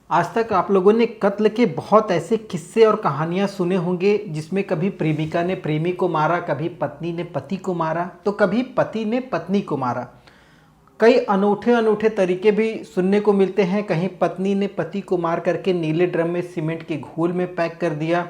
आज तक आप लोगों ने कत्ल के बहुत ऐसे किस्से और कहानियां सुने होंगे जिसमें कभी प्रेमिका ने प्रेमी को मारा, कभी पत्नी ने पति को मारा, तो कभी पति ने पत्नी को मारा। कई अनूठे अनूठे तरीके भी सुनने को मिलते हैं। कहीं पत्नी ने पति को मार करके नीले ड्रम में सीमेंट के घोल में पैक कर दिया,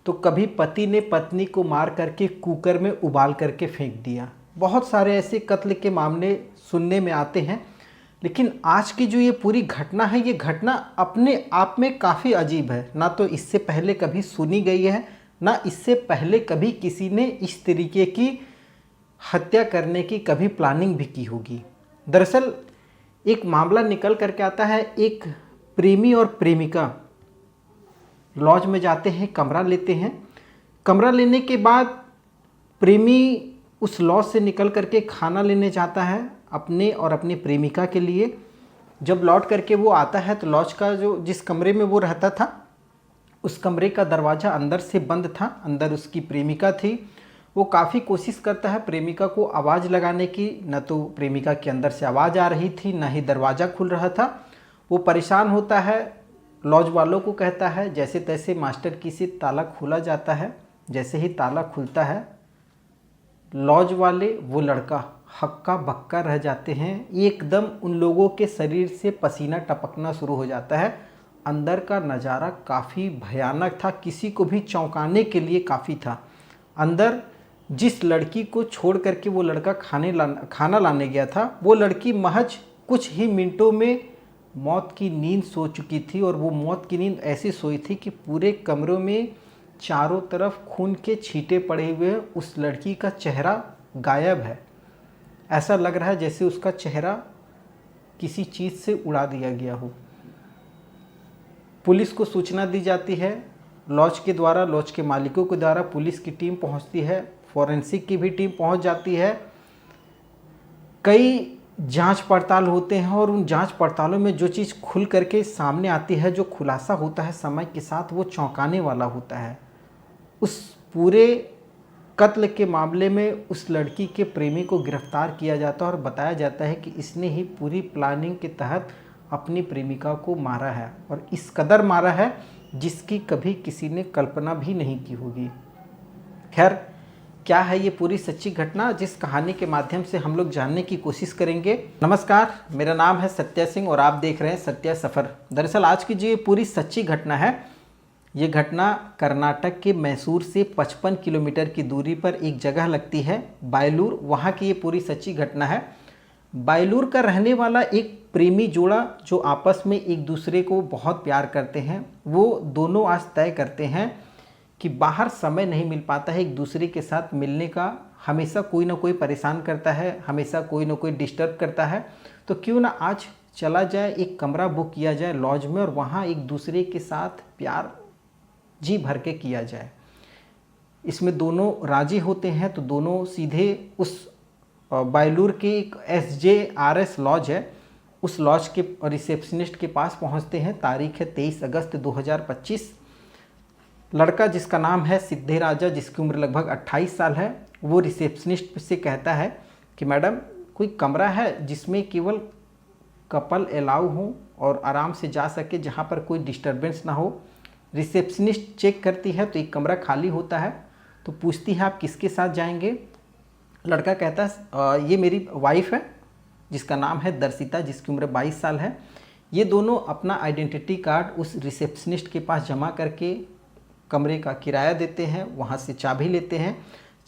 तो कभी पति ने पत्नी को मार करके कुकर में उबाल करके फेंक दिया। बहुत सारे ऐसे कत्ल के मामले सुनने में आते हैं। लेकिन आज की जो ये पूरी घटना है, ये घटना अपने आप में काफ़ी अजीब है। ना तो इससे पहले कभी सुनी गई है, ना इससे पहले कभी किसी ने इस तरीके की हत्या करने की कभी प्लानिंग भी की होगी। दरअसल एक मामला निकल करके आता है। एक प्रेमी और प्रेमिका लॉज में जाते हैं, कमरा लेते हैं। कमरा लेने के बाद प्रेमी उस लॉज से निकल करके खाना लेने जाता है अपने और अपनी प्रेमिका के लिए। जब लौट करके वो आता है तो लॉज का जो जिस कमरे में वो रहता था, उस कमरे का दरवाज़ा अंदर से बंद था। अंदर उसकी प्रेमिका थी। वो काफ़ी कोशिश करता है प्रेमिका को आवाज़ लगाने की, न तो प्रेमिका के अंदर से आवाज़ आ रही थी, न ही दरवाज़ा खुल रहा था। वो परेशान होता है, लॉज वालों को कहता है। जैसे तैसे मास्टर की से ताला खोला जाता है। जैसे ही ताला खुलता है, लॉज वाले वो लड़का हक्का बक्का रह जाते हैं। एकदम उन लोगों के शरीर से पसीना टपकना शुरू हो जाता है। अंदर का नज़ारा काफ़ी भयानक था, किसी को भी चौंकाने के लिए काफ़ी था। अंदर जिस लड़की को छोड़ करके वो लड़का खाना लाने गया था, वो लड़की महज कुछ ही मिनटों में मौत की नींद सो चुकी थी। और वो मौत की नींद ऐसी सोई थी कि पूरे कमरों में चारों तरफ खून के छींटे पड़े हुए हैं। उस लड़की का चेहरा गायब है। ऐसा लग रहा है जैसे उसका चेहरा किसी चीज़ से उड़ा दिया गया हो। पुलिस को सूचना दी जाती है लॉज के द्वारा, लॉज के मालिकों के द्वारा। पुलिस की टीम पहुंचती है, फॉरेंसिक की भी टीम पहुंच जाती है। कई जांच पड़ताल होते हैं और उन जांच पड़तालों में जो चीज़ खुल करके सामने आती है, जो खुलासा होता है समय के साथ, वो चौंकाने वाला होता है। उस पूरे कत्ल के मामले में उस लड़की के प्रेमी को गिरफ्तार किया जाता है और बताया जाता है कि इसने ही पूरी प्लानिंग के तहत अपनी प्रेमिका को मारा है, और इस कदर मारा है जिसकी कभी किसी ने कल्पना भी नहीं की होगी। खैर, क्या है ये पूरी सच्ची घटना, जिस कहानी के माध्यम से हम लोग जानने की कोशिश करेंगे। नमस्कार, मेरा नाम है सत्या सिंह और आप देख रहे हैं सत्या सफ़र। दरअसल आज की जो ये पूरी सच्ची घटना है, ये घटना कर्नाटक के मैसूर से 55 किलोमीटर की दूरी पर एक जगह लगती है बायलूर। वहाँ की ये पूरी सच्ची घटना है। बायलूर का रहने वाला एक प्रेमी जोड़ा जो आपस में एक दूसरे को बहुत प्यार करते हैं, वो दोनों आज तय करते हैं कि बाहर समय नहीं मिल पाता है एक दूसरे के साथ मिलने का। हमेशा कोई ना कोई परेशान करता है, हमेशा कोई ना कोई डिस्टर्ब करता है। तो क्यों ना आज चला जाए, एक कमरा बुक किया जाए लॉज में और वहाँ एक दूसरे के साथ प्यार जी भर के किया जाए। इसमें दोनों राजी होते हैं। तो दोनों सीधे उस बायलूर के एक SJRS लॉज है, उस लॉज के रिसेप्शनिस्ट के पास पहुंचते हैं। तारीख है 23 अगस्त 2025। लड़का जिसका नाम है सिद्धे राजा, जिसकी उम्र लगभग 28 साल है, वो रिसेप्शनिस्ट से कहता है कि मैडम, कोई कमरा है जिसमें केवल कपल अलाउ हो और आराम से जा सके, जहाँ पर कोई डिस्टर्बेंस ना हो। रिसेप्शनिस्ट चेक करती है तो एक कमरा खाली होता है। तो पूछती है आप किसके साथ जाएंगे। लड़का कहता है ये मेरी वाइफ है, जिसका नाम है दर्शिता, जिसकी उम्र 22 साल है। ये दोनों अपना आइडेंटिटी कार्ड उस रिसेप्शनिस्ट के पास जमा करके कमरे का किराया देते हैं, वहाँ से चाबी लेते हैं।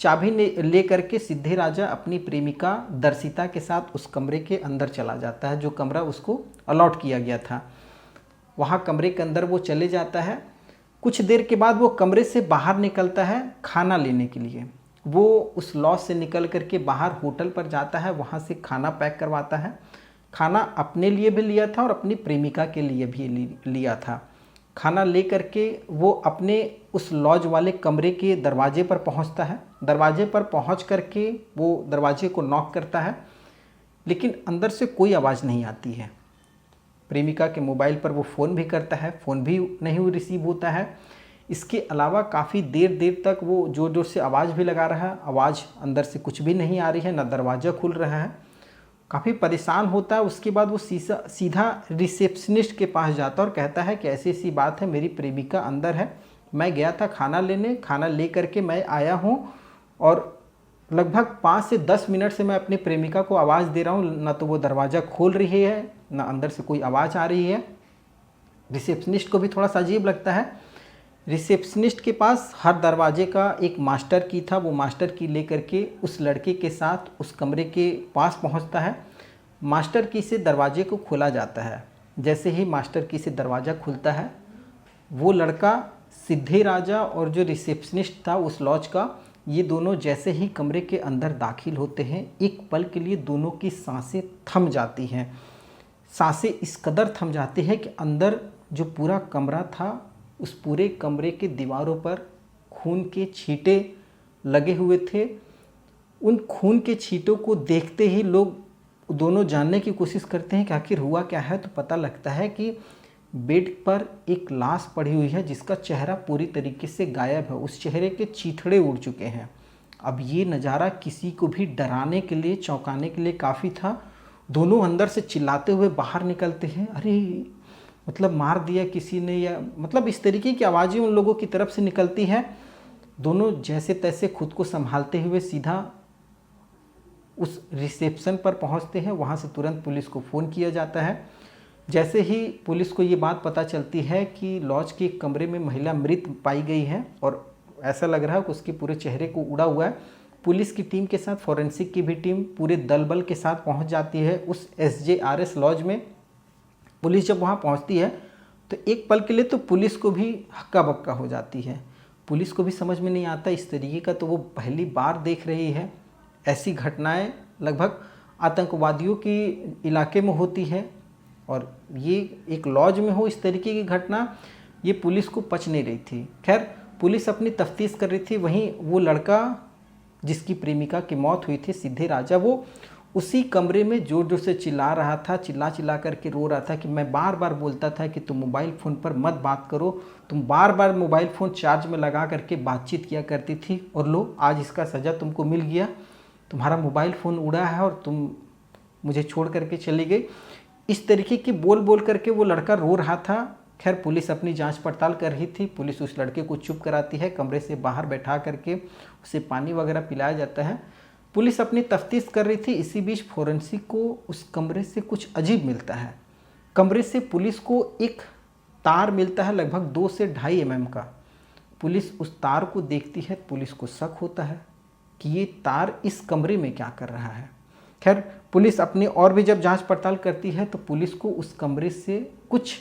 चाबी ले करके सिद्धे राजा अपनी प्रेमिका दर्शिता के साथ उस कमरे के अंदर चला जाता है, जो कमरा उसको अलॉट किया गया था। वहाँ कमरे के अंदर वो चले जाता है। कुछ देर के बाद वो कमरे से बाहर निकलता है खाना लेने के लिए। वो उस लॉज से निकल करके बाहर होटल पर जाता है, वहाँ से खाना पैक करवाता है। खाना अपने लिए भी लिया था और अपनी प्रेमिका के लिए भी लिया था। खाना ले करके वो अपने उस लॉज वाले कमरे के दरवाजे पर पहुँचता है। दरवाजे पर पहुँच करके वो दरवाजे को नॉक करता है, लेकिन अंदर से कोई आवाज़ नहीं आती है। प्रेमिका के मोबाइल पर वो फ़ोन भी करता है, फ़ोन भी नहीं रिसीव होता है। इसके अलावा काफ़ी देर तक वो ज़ोर ज़ोर से आवाज़ भी लगा रहा है, आवाज़ अंदर से कुछ भी नहीं आ रही है, ना दरवाज़ा खुल रहा है। काफ़ी परेशान होता है। उसके बाद वो सीधा रिसेप्शनिस्ट के पास जाता है और कहता है कि ऐसी ऐसी बात है, मेरी प्रेमिका अंदर है, मैं गया था खाना लेने, खाना ले करके मैं आया हूँ और लगभग 5 से 10 मिनट से मैं अपनी प्रेमिका को आवाज़ दे रहा हूँ, ना तो वो दरवाज़ा खोल रही है, ना अंदर से कोई आवाज़ आ रही है। रिसेप्शनिस्ट को भी थोड़ा सा अजीब लगता है। रिसेप्शनिस्ट के पास हर दरवाजे का एक मास्टर की था, वो मास्टर की लेकर के उस लड़के के साथ उस कमरे के पास पहुंचता है। मास्टर की से दरवाजे को खोला जाता है। जैसे ही मास्टर की से दरवाज़ा खुलता है, वो लड़का सिद्धे राजा और जो रिसेप्शनिस्ट था उस लॉज का, ये दोनों जैसे ही कमरे के अंदर दाखिल होते हैं, एक पल के लिए दोनों की सांसें थम जाती हैं। सांसें इस कदर थम जाती हैं कि अंदर जो पूरा कमरा था, उस पूरे कमरे के दीवारों पर खून के छींटे लगे हुए थे। उन खून के छींटों को देखते ही लोग दोनों जानने की कोशिश करते हैं कि आखिर हुआ क्या है। तो पता लगता है कि बेड पर एक लाश पड़ी हुई है जिसका चेहरा पूरी तरीके से गायब है, उस चेहरे के चीथड़े उड़ चुके हैं। अब ये नज़ारा किसी को भी डराने के लिए, चौंकाने के लिए काफ़ी था। दोनों अंदर से चिल्लाते हुए बाहर निकलते हैं, अरे मतलब मार दिया किसी ने, या मतलब इस तरीके की आवाज़ें उन लोगों की तरफ से निकलती हैं। दोनों जैसे तैसे खुद को संभालते हुए सीधा उस रिसेप्शन पर पहुंचते हैं। वहां से तुरंत पुलिस को फ़ोन किया जाता है। जैसे ही पुलिस को ये बात पता चलती है कि लॉज के कमरे में महिला मृत पाई गई है और ऐसा लग रहा है कि उसके पूरे चेहरे को उड़ा हुआ है, पुलिस की टीम के साथ फॉरेंसिक की भी टीम पूरे दल बल के साथ पहुंच जाती है उस SJRS लॉज में। पुलिस जब वहाँ पहुँचती है तो एक पल के लिए तो पुलिस को भी हक्का बक्का हो जाती है। पुलिस को भी समझ में नहीं आता इस तरीके का, तो वो पहली बार देख रही है। ऐसी घटनाएं लगभग आतंकवादियों की इलाके में होती है और ये एक लॉज में हो इस तरीके की घटना, ये पुलिस को पच नहीं रही थी। खैर पुलिस अपनी तफ्तीश कर रही थी। वहीं वो लड़का जिसकी प्रेमिका की मौत हुई थी, सिद्धे राजा, वो उसी कमरे में जोर जोर से चिल्ला रहा था, चिल्ला करके रो रहा था कि मैं बार बार बोलता था कि तुम मोबाइल फ़ोन पर मत बात करो, तुम बार बार मोबाइल फ़ोन चार्ज में लगा करके बातचीत किया करती थी और लो आज इसका सज़ा तुमको मिल गया, तुम्हारा मोबाइल फ़ोन उड़ा है और तुम मुझे छोड़ करके चली गई। इस तरीके की बोल बोल करके वो लड़का रो रहा था। खैर पुलिस अपनी जांच पड़ताल कर रही थी। पुलिस उस लड़के को चुप कराती है, कमरे से बाहर बैठा करके उसे पानी वगैरह पिलाया जाता है। पुलिस अपनी तफ्तीश कर रही थी। इसी बीच फोरेंसिक को उस कमरे से कुछ अजीब मिलता है। कमरे से पुलिस को एक तार मिलता है लगभग 2 से 2.5 mm का। पुलिस उस तार को देखती है, पुलिस को शक होता है कि ये तार इस कमरे में क्या कर रहा है। खैर पुलिस अपनी और भी जब जांच पड़ताल करती है तो पुलिस को उस कमरे से कुछ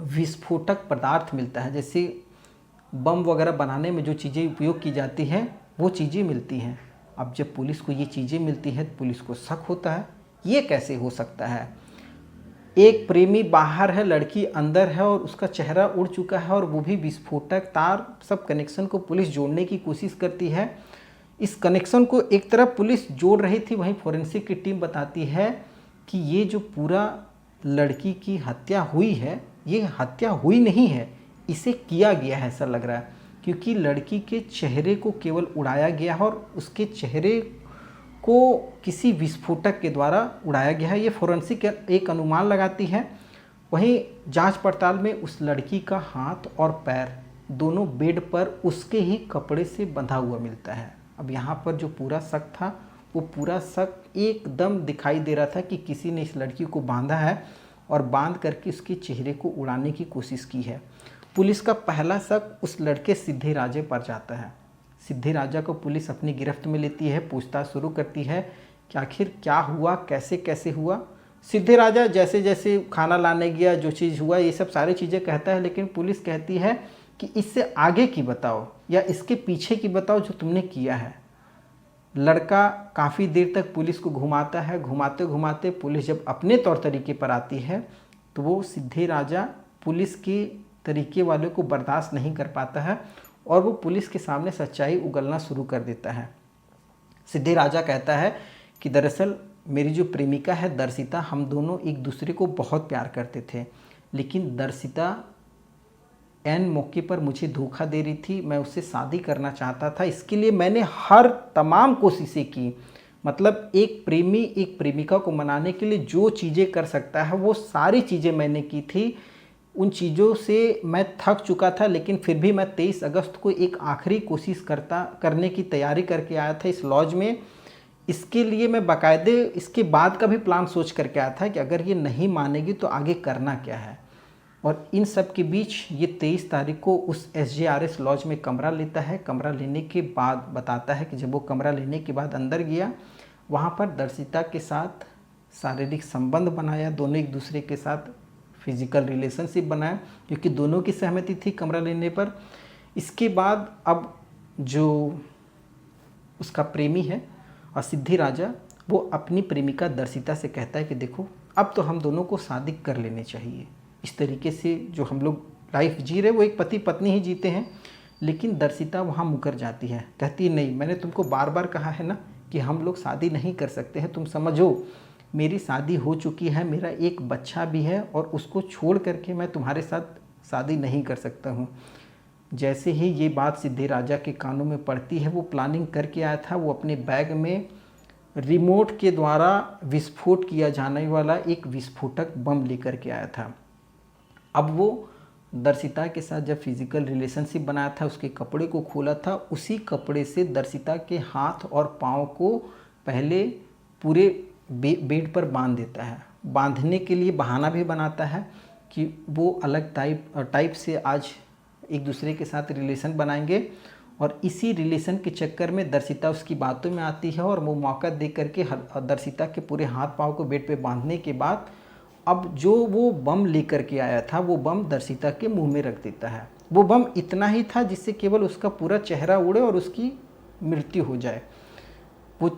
विस्फोटक पदार्थ मिलता है, जैसे बम वगैरह बनाने में जो चीज़ें उपयोग की जाती हैं वो चीज़ें मिलती हैं। अब जब पुलिस को ये चीज़ें मिलती हैं तो पुलिस को शक होता है, ये कैसे हो सकता है। एक प्रेमी बाहर है, लड़की अंदर है और उसका चेहरा उड़ चुका है और वो भी विस्फोटक तार। सब कनेक्शन को पुलिस जोड़ने की कोशिश करती है। इस कनेक्शन को एक तरफ पुलिस जोड़ रही थी, वहीं फोरेंसिक की टीम बताती है कि ये जो पूरा लड़की की हत्या हुई है, ये हत्या हुई नहीं है, इसे किया गया है ऐसा लग रहा है, क्योंकि लड़की के चेहरे को केवल उड़ाया गया है और उसके चेहरे को किसी विस्फोटक के द्वारा उड़ाया गया है। ये फोरेंसिक एक अनुमान लगाती है। वहीं जांच पड़ताल में उस लड़की का हाथ और पैर दोनों बेड पर उसके ही कपड़े से बंधा हुआ मिलता है। अब यहाँ पर जो पूरा शक था वो पूरा शक एकदम दिखाई दे रहा था कि किसी ने इस लड़की को बांधा है और बांध करके उसके चेहरे को उड़ाने की कोशिश की है। पुलिस का पहला शक उस लड़के सिद्धे राजे पर जाता है। सिद्धे राजा को पुलिस अपनी गिरफ्त में लेती है, पूछताछ शुरू करती है कि आखिर क्या हुआ, कैसे कैसे हुआ। सिद्धे राजा जैसे जैसे खाना लाने गया, जो चीज़ हुआ, ये सब सारी चीज़ें कहता है, लेकिन पुलिस कहती है कि इससे आगे की बताओ या इसके पीछे की बताओ जो तुमने किया है। लड़का काफ़ी देर तक पुलिस को घुमाता है। घुमाते घुमाते पुलिस जब अपने तौर तरीके पर आती है तो वो सिद्धे राजा पुलिस के तरीके वाले को बर्दाश्त नहीं कर पाता है और वो पुलिस के सामने सच्चाई उगलना शुरू कर देता है। सिद्धे राजा कहता है कि दरअसल मेरी जो प्रेमिका है दर्शिता, हम दोनों एक दूसरे को बहुत प्यार करते थे, लेकिन दर्शिता एन मौके पर मुझे धोखा दे रही थी। मैं उससे शादी करना चाहता था, इसके लिए मैंने हर तमाम कोशिशें की। मतलब एक प्रेमी एक प्रेमिका को मनाने के लिए जो चीज़ें कर सकता है वो सारी चीज़ें मैंने की थी। उन चीज़ों से मैं थक चुका था, लेकिन फिर भी मैं 23 अगस्त को एक आखिरी कोशिश करने की तैयारी करके आया था इस लॉज में। इसके लिए मैं बाकायदे इसके बाद का भी प्लान सोच करके आया था कि अगर ये नहीं मानेगी तो आगे करना क्या है। और इन सब के बीच ये 23 तारीख को उस SJRS लॉज में कमरा लेता है। कमरा लेने के बाद बताता है कि जब वो कमरा लेने के बाद अंदर गया, वहाँ पर दर्शिता के साथ शारीरिक संबंध बनाया, दोनों एक दूसरे के साथ फिजिकल रिलेशनशिप बनाया, क्योंकि दोनों की सहमति थी कमरा लेने पर। इसके बाद अब जो उसका प्रेमी है और सिद्धि राजा, वो अपनी प्रेमिका दर्शिता से कहता है कि देखो अब तो हम दोनों को शादी कर लेनी चाहिए। इस तरीके से जो हम लोग लाइफ जी रहे वो एक पति पत्नी ही जीते हैं। लेकिन दर्शिता वहाँ मुकर जाती है, कहती है नहीं, मैंने तुमको बार बार कहा है ना कि हम लोग शादी नहीं कर सकते हैं। तुम समझो मेरी शादी हो चुकी है, मेरा एक बच्चा भी है, और उसको छोड़ करके मैं तुम्हारे साथ शादी नहीं कर सकता हूँ। जैसे ही ये बात सिद्धि राजा के कानों में पड़ती है, वो प्लानिंग करके आया था, वो अपने बैग में रिमोट के द्वारा विस्फोट किया जाने वाला एक विस्फोटक बम लेकर के आया था। अब वो दर्शिता के साथ जब फिजिकल रिलेशनशिप बनाया था, उसके कपड़े को खोला था, उसी कपड़े से दर्शिता के हाथ और पाँव को पहले पूरे बेड पर बांध देता है। बांधने के लिए बहाना भी बनाता है कि वो अलग टाइप से आज एक दूसरे के साथ रिलेशन बनाएंगे, और इसी रिलेशन के चक्कर में दर्शिता उसकी बातों में आती है और वो मौका दे करके दर्शिता के पूरे हाथ पाँव को बेड पे बांधने के बाद अब जो वो बम लेकर के आया था वो बम दर्शिता के मुंह में रख देता है। वो बम इतना ही था जिससे केवल उसका पूरा चेहरा उड़े और उसकी मृत्यु हो जाए। वो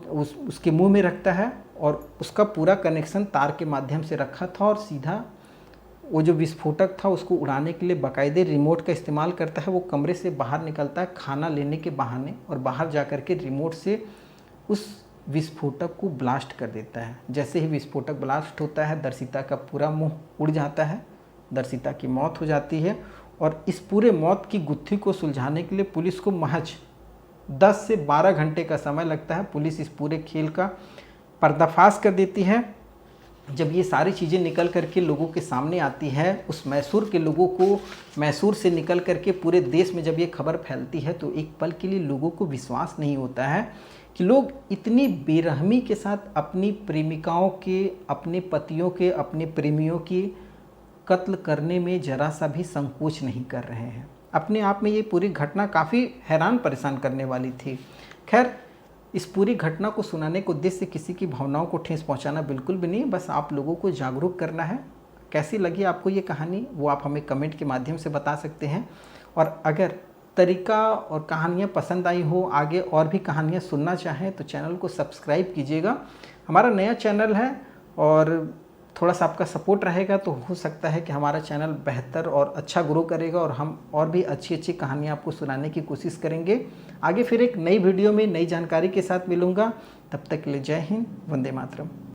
उसके मुंह में रखता है और उसका पूरा कनेक्शन तार के माध्यम से रखा था, और सीधा वो जो विस्फोटक था उसको उड़ाने के लिए बाकायदे रिमोट का इस्तेमाल करता है। वो कमरे से बाहर निकलता है खाना लेने के बहाने, और बाहर जा कर के रिमोट से उस विस्फोटक को ब्लास्ट कर देता है। जैसे ही विस्फोटक ब्लास्ट होता है, दर्शिता का पूरा मुंह उड़ जाता है, दर्शिता की मौत हो जाती है। और इस पूरे मौत की गुत्थी को सुलझाने के लिए पुलिस को महज 10 से 12 घंटे का समय लगता है। पुलिस इस पूरे खेल का पर्दाफाश कर देती है। जब ये सारी चीज़ें निकल करके लोगों के सामने आती है, उस मैसूर के लोगों को, मैसूर से निकल करके पूरे देश में जब ये खबर फैलती है, तो एक पल के लिए लोगों को विश्वास नहीं होता है कि लोग इतनी बेरहमी के साथ अपनी प्रेमिकाओं के, अपने पतियों के, अपने प्रेमियों की कत्ल करने में जरा सा भी संकोच नहीं कर रहे हैं। अपने आप में ये पूरी घटना काफ़ी हैरान परेशान करने वाली थी। खैर, इस पूरी घटना को सुनाने के उद्देश्य से किसी की भावनाओं को ठेस पहुंचाना बिल्कुल भी नहीं, बस आप लोगों को जागरूक करना है। कैसी लगी आपको ये कहानी, वो आप हमें कमेंट के माध्यम से बता सकते हैं। और अगर तरीका और कहानियाँ पसंद आई हो, आगे और भी कहानियाँ सुनना चाहें, तो चैनल को सब्सक्राइब कीजिएगा। हमारा नया चैनल है और थोड़ा सा आपका सपोर्ट रहेगा तो हो सकता है कि हमारा चैनल बेहतर और अच्छा ग्रो करेगा, और हम और भी अच्छी अच्छी कहानियाँ आपको सुनाने की कोशिश करेंगे। आगे फिर एक नई वीडियो में नई जानकारी के साथ मिलूँगा। तब तक के लिए जय हिंद, वंदे मातरम।